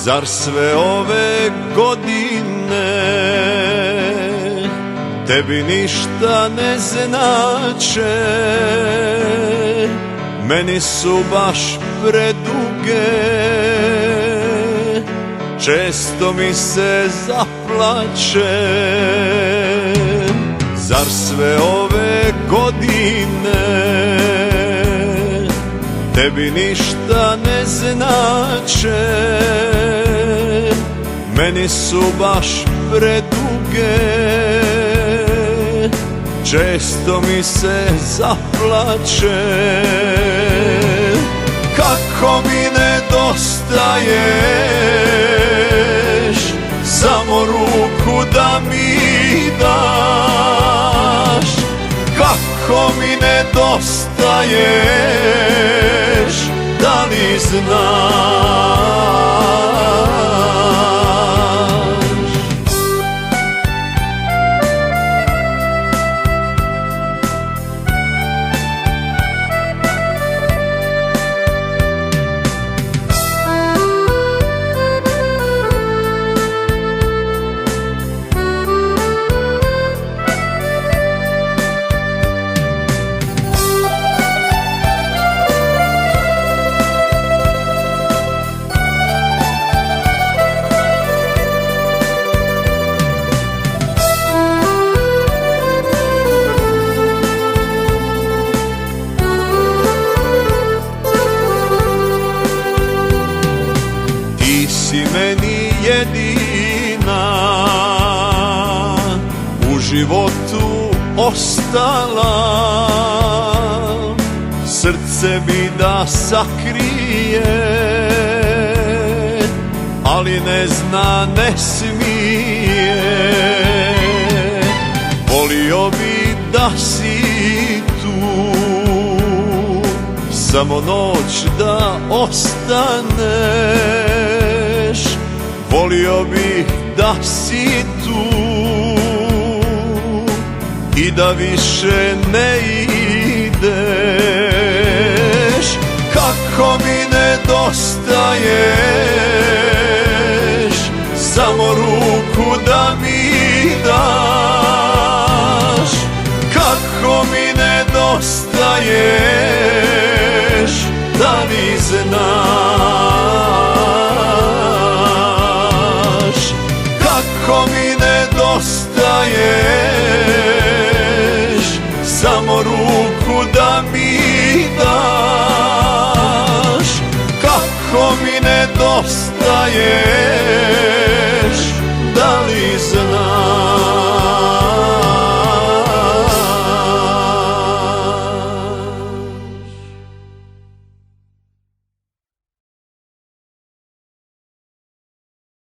Zar sve ove godine tebi ništa ne znače? Meni su baš preduge, često mi se zaplače. Zar sve ove godine tebi ništa ne znače? Meni su baš preduge, često mi se zaplače. Kako mi nedostaješ, samo ruku da mi daš. Kako mi nedostaješ, da li znaš? Si meni jedina u životu ostala, srce bi da sakrije, ali ne zna, ne smije. Volio bi da si tu, samo noć da ostaneš. Volio bih da si tu i da više ne ideš. Kako mi nedostaješ, samo ruku da mi daš. Kako mi nedostaješ, da li znaš? Kako mi nedostaješ, samo ruku da mi daš. Kako mi nedostaješ,